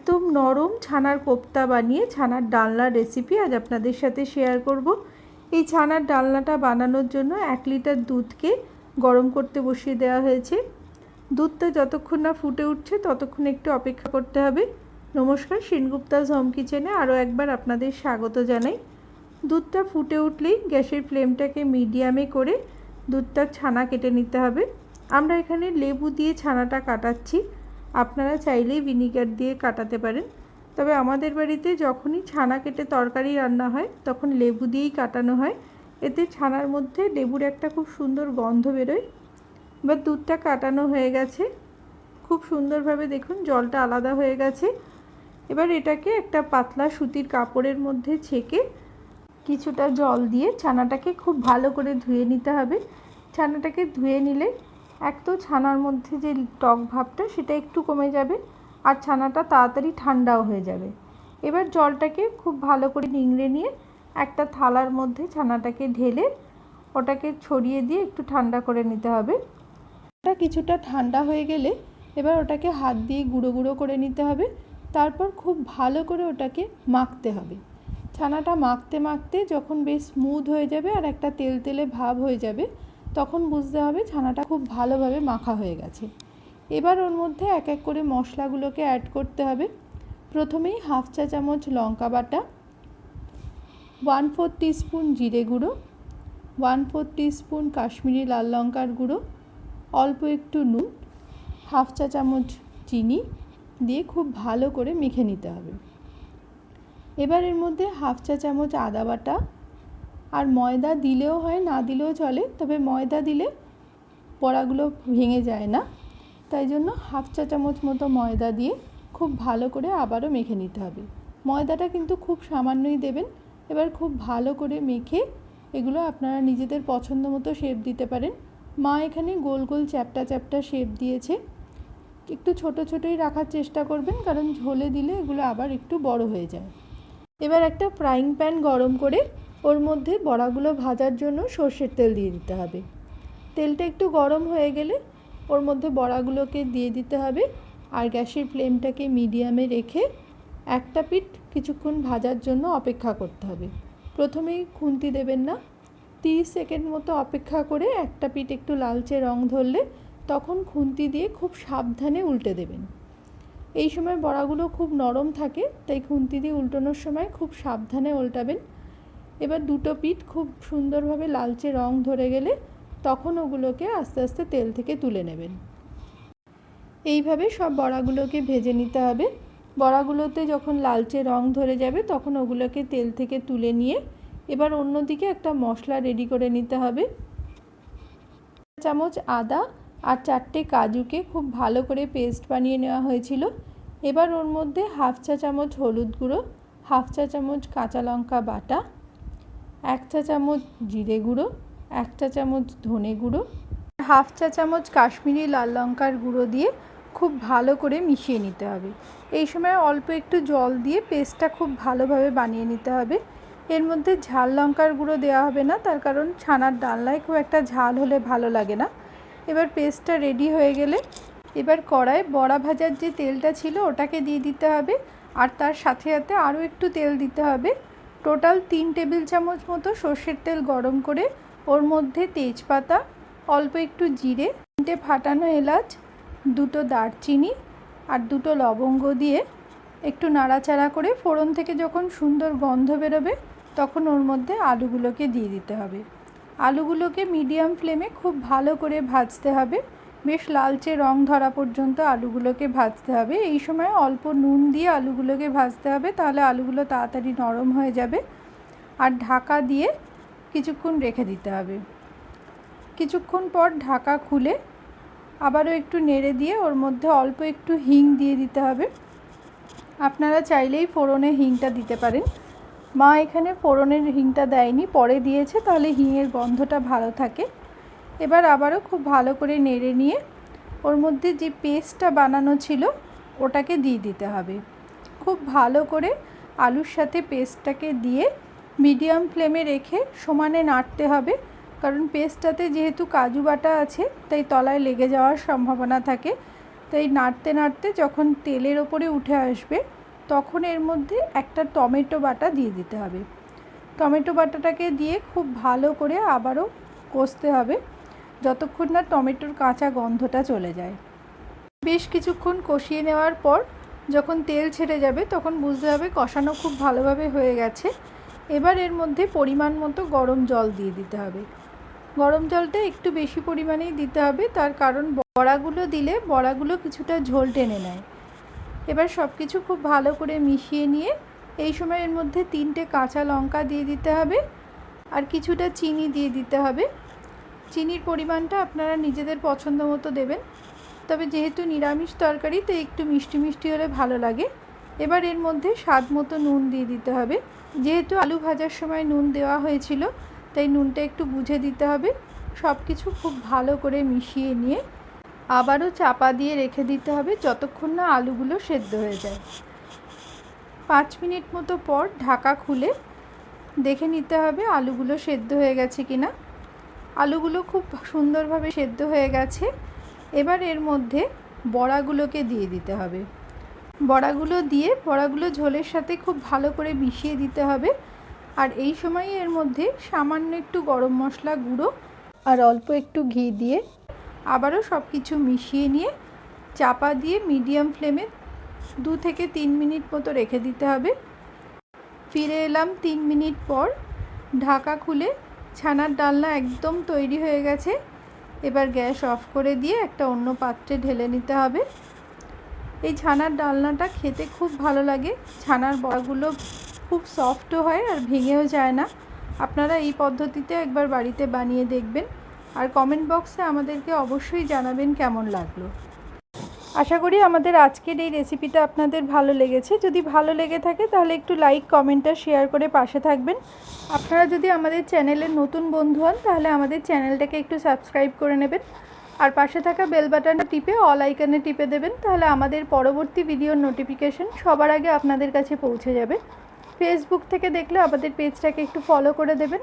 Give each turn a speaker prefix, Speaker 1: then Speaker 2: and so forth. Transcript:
Speaker 1: একদম নরম ছানার কোপ্তা বানিয়ে ছানার ডালনার রেসিপি আজ আপনাদের সাথে শেয়ার করব। এই ছানার ডালনাটা বানানোর জন্য 1 লিটার দুধকে গরম করতে বসিয়ে দেওয়া হয়েছে। দুধটা যতক্ষণ না ফুটে উঠছে ততক্ষণ একটু অপেক্ষা করতে হবে। নমস্কার, সেনগুপ্তাস হোম কিচেনে আরও একবার আপনাদের স্বাগত জানাই। দুধটা ফুটে উঠলেই গ্যাসের ফ্লেমটাকে মিডিয়ামে করে দুধটার ছানা কেটে নিতে হবে। আমরা এখানে লেবু দিয়ে ছানাটা কাটাচ্ছি, আপনারা চাইলেই ভিনিগার দিয়ে কাটাতে পারেন। তবে আমাদের বাড়িতে যখনই ছানা কেটে তরকারি রান্না হয় তখন লেবু দিয়েই কাটানো হয়, এতে ছানার মধ্যে লেবুর একটা খুব সুন্দর গন্ধ বেরোয়। এবার দুধটা কাটানো হয়ে গেছে, খুব সুন্দরভাবে দেখুন জলটা আলাদা হয়ে গেছে। এবার এটাকে একটা পাতলা সুতির কাপড়ের মধ্যে ছেঁকে কিছুটা জল দিয়ে ছানাটাকে খুব ভালো করে ধুয়ে নিতে হবে। ছানাটাকে ধুয়ে নিলে এক তো ছানার মধ্যে যে টক ভাবটা সেটা একটু কমে যাবে, আর ছানাটা তাড়াতাড়ি ঠান্ডাও হয়ে যাবে। এবার জলটাকে খুব ভালো করে নিংড়ে নিয়ে একটা থালার মধ্যে ছানাটাকে ঢেলে ওটাকে ছড়িয়ে দিয়ে একটু ঠান্ডা করে নিতে হবে। ওটা কিছুটা ঠান্ডা হয়ে গেলে এবার ওটাকে হাত দিয়ে গুঁড়ো গুঁড়ো করে নিতে হবে। তারপর খুব ভালো করে ওটাকে মাখতে হবে। ছানাটা মাখতে মাখতে যখন বেশ স্মুথ হয়ে যাবে আর একটা তেলতেলে ভাব হয়ে যাবে তখন বুঝতে হবে ছানাটা খুব ভালোভাবে মাখা হয়ে গেছে। এবার ওর মধ্যে এক এক করে মশলাগুলোকে অ্যাড করতে হবে। প্রথমেই 1/2 চা চামচ লঙ্কা বাটা, 1/4 টিস্পুন জিরে গুঁড়ো, 1/4 টিস্পুন কাশ্মীরি লাল লঙ্কার গুঁড়ো, অল্প একটু নুন, 1/2 চা চামচ চিনি দিয়ে খুব ভালো করে মেখে নিতে হবে। এবার এর মধ্যে 1/2 চা চামচ আদা বাটা, আর ময়দা দিলেও হয় না দিলেও চলে, তবে ময়দা দিলে বড়াগুলো ভেঙে যায় না, তাই জন্য 1/2 চা চামচ মতো ময়দা দিয়ে খুব ভালো করে আবারও মেখে নিতে হবে। ময়দাটা কিন্তু খুব সামান্যই দেবেন। এবার খুব ভালো করে মেখে এগুলো আপনারা নিজেদের পছন্দ মতো শেপ দিতে পারেন। মা এখানে গোল গোল চ্যাপ্টা চ্যাপ্টা শেপ দিয়েছে। একটু ছোট ছোটোই রাখার চেষ্টা করবেন, কারণ ঝোলে দিলে এগুলো আবার একটু বড় হয়ে যায়। এবার একটা ফ্রাইং প্যান গরম করে ওর মধ্যে বড়াগুলো ভাজার জন্য সর্ষের তেল দিয়ে দিতে হবে। তেলটা একটু গরম হয়ে গেলে ওর মধ্যে বড়াগুলোকে দিয়ে দিতে হবে, আর গ্যাসের ফ্লেমটাকে মিডিয়ামে রেখে একটা পিঠ কিছুক্ষণ ভাজার জন্য অপেক্ষা করতে হবে। প্রথমেই খুন্তি দেবেন না, 30 সেকেন্ড মতো অপেক্ষা করে একটা পিঠ একটু লালচে রং ধরলে তখন খুন্তি দিয়ে খুব সাবধানে উল্টে দেবেন। এই সময় বড়াগুলো খুব নরম থাকে, তাই খুন্তি দিয়ে উল্টানোর সময় খুব সাবধানে উল্টাবেন। এবার দুটো পিঠ খুব সুন্দরভাবে লালচে রং ধরে গেলে তখন ওগুলোকে আস্তে আস্তে তেল থেকে তুলে নেবেন। এইভাবে সব বড়াগুলোকে ভেজে নিতে হবে। বড়াগুলোতে যখন লালচে রং ধরে যাবে তখন ওগুলোকে তেল থেকে তুলে নিয়ে এবার অন্যদিকে একটা মশলা রেডি করে নিতে হবে। 1 চামচ আদা আর 4টে কাজুকে খুব ভালো করে পেস্ট বানিয়ে নেওয়া হয়েছিল। এবার ওর মধ্যে 1/2 চা চামচ হলুদ গুঁড়ো, 1/2 চা চামচ কাঁচা লঙ্কা বাটা, 1 চা চামচ জিরে গুঁড়ো, 1 চা চামচ ধনে গুঁড়ো, 1/2 চা চামচ কাশ্মীরি লাল লঙ্কার গুঁড়ো দিয়ে খুব ভালো করে মিশিয়ে নিতে হবে। এই সময় অল্প একটু জল দিয়ে পেস্টটা খুব ভালোভাবে বানিয়ে নিতে হবে। এর মধ্যে ঝাল লঙ্কার গুঁড়ো দেওয়া হবে না, তার কারণ ছানার ডালনায় খুব একটা ঝাল হলে ভালো লাগে না। এবার পেস্টটা রেডি হয়ে গেলে এবার কড়ায় বড়া ভাজার যে তেলটা ছিল ওটাকে দিয়ে দিতে হবে, আর তার সাথে সাথে আরও একটু তেল দিতে হবে। টোটাল 3 টেবিল চামচ মতো সর্ষের তেল গরম করে ওর মধ্যে তেজপাতা, অল্প একটু জিরে, 3টে ফাটানো এলাচ, 2টো দারচিনি আর 2টো লবঙ্গ দিয়ে একটু নাড়াচাড়া করে ফোড়ন থেকে যখন সুন্দর গন্ধ বেরোবে তখন ওর মধ্যে আলুগুলোকে দিয়ে দিতে হবে। আলুগুলোকে মিডিয়াম ফ্লেমে খুব ভালো করে ভাজতে হবে, বেশ লালচে রং ধরা পর্যন্ত আলুগুলোকে ভাজতে হবে। এই সময় অল্প নুন দিয়ে আলুগুলোকে ভাজতে হবে, তাহলে আলুগুলো তাড়াতাড়ি নরম হয়ে যাবে। আর ঢাকা দিয়ে কিছুক্ষণ রেখে দিতে হবে। কিছুক্ষণ পর ঢাকা খুলে আবারও একটু নেড়ে দিয়ে ওর মধ্যে অল্প একটু হিং দিয়ে দিতে হবে। আপনারা চাইলেই ফোড়নে হিংটা দিতে পারেন। মা এখানে ফোড়নের হিংটা দেয়নি, পরে দিয়েছে, তাহলে হিঙের গন্ধটা ভালো থাকে। এবার আবারও খুব ভালো করে নেড়ে নিয়ে ওর মধ্যে যে পেস্টটা বানানো ছিল ওটাকে দিয়ে দিতে হবে। খুব ভালো করে আলুর সাথে পেস্টটাকে দিয়ে মিডিয়াম ফ্লেমে রেখে সমানে নাড়তে হবে, কারণ পেস্টটাতে যেহেতু কাজু বাটা আছে তাই তলায় লেগে যাওয়ার সম্ভাবনা থাকে। তো এই নাড়তে নাড়তে যখন তেলের ওপরে উঠে আসবে তখন এর মধ্যে একটা টমেটো বাটা দিয়ে দিতে হবে। টমেটো বাটাটাকে দিয়ে খুব ভালো করে আবারও কষতে হবে যতক্ষণ না টমেটোর কাঁচা গন্ধটা চলে যায়। বেশ কিছুক্ষণ কষিয়ে নেওয়ার পর যখন তেল ছেড়ে যাবে তখন বুঝতে হবে কষানো খুব ভালোভাবে হয়ে গেছে। এবার এর মধ্যে পরিমাণ মতো গরম জল দিয়ে দিতে হবে। গরম জলটা একটু বেশি পরিমাণেই দিতে হবে, তার কারণ বড়াগুলো দিলে বড়াগুলো কিছুটা ঝোল টেনে নেয়। এবার সব কিছু খুব ভালো করে মিশিয়ে নিয়ে এই সময় এর মধ্যে 3টে কাঁচা লঙ্কা দিয়ে দিতে হবে আর কিছুটা চিনি দিয়ে দিতে হবে। চিনির পরিমাণটা আপনারা নিজেদের পছন্দ মতো দেবেন, তবে যেহেতু নিরামিষ তরকারি তো একটু মিষ্টি মিষ্টি হলে ভালো লাগে। এবার এর মধ্যে স্বাদ মতো নুন দিয়ে দিতে হবে। যেহেতু আলু ভাজার সময় নুন দেওয়া হয়েছিল তাই নুনটা একটু বুঝে দিতে হবে। সব কিছু খুব ভালো করে মিশিয়ে নিয়ে আবারও চাপা দিয়ে রেখে দিতে হবে যতক্ষণ না আলুগুলো সেদ্ধ হয়ে যায়। 5 মিনিট মতো পর ঢাকা খুলে দেখে নিতে হবে আলুগুলো সেদ্ধ হয়ে গেছে কিনা। আলুগুলো খুব সুন্দরভাবে সেদ্ধ হয়ে গেছে। এবার এর মধ্যে বড়াগুলোকে দিয়ে দিতে হবে। বড়াগুলো দিয়ে বড়াগুলো ঝোলের সাথে খুব ভালো করে মিশিয়ে দিতে হবে। আর এই সময় এর মধ্যে সামান্য একটু গরম মশলা গুঁড়ো আর অল্প একটু ঘি দিয়ে আবারও সব কিছু মিশিয়ে নিয়ে চাপা দিয়ে মিডিয়াম ফ্লেমে 2 থেকে 3 মিনিট মতো রেখে দিতে হবে। ফিরে এলাম 3 মিনিট পর। ঢাকা খুলে ছানার ডালনা একদম তৈরি হয়ে গেছে। এবার গ্যাস অফ করে দিয়ে একটা অন্য পাত্রে ঢেলে নিতে হবে। এই ছানার ডালনাটা খেতে খুব ভালো লাগে। ছানার বড়াগুলো খুব সফটও হয় আর ভেঙেও যায় না। আপনারা এই পদ্ধতিতে একবার বাড়িতে বানিয়ে দেখবেন আর কমেন্ট বক্সে আমাদেরকে অবশ্যই জানাবেন কেমন লাগলো। আশা করি আমাদের আজকের এই রেসিপিটা আপনাদের ভালো লেগেছে। যদি ভালো লেগে থাকে তাহলে একটু লাইক, কমেন্ট আর শেয়ার করে পাশে থাকবেন। আপনারা যদি আমাদের চ্যানেলের নতুন বন্ধু হন তাহলে আমাদের চ্যানেলটাকে একটু সাবস্ক্রাইব করে নেবেন আর পাশে থাকা বেল বাটনটা টিপে অল আইকনে টিপে দেবেন, তাহলে আমাদের পরবর্তী ভিডিওর নোটিফিকেশন সবার আগে আপনাদের কাছে পৌঁছে যাবে। ফেসবুক থেকে দেখলে আমাদের পেজটাকে একটু ফলো করে দেবেন।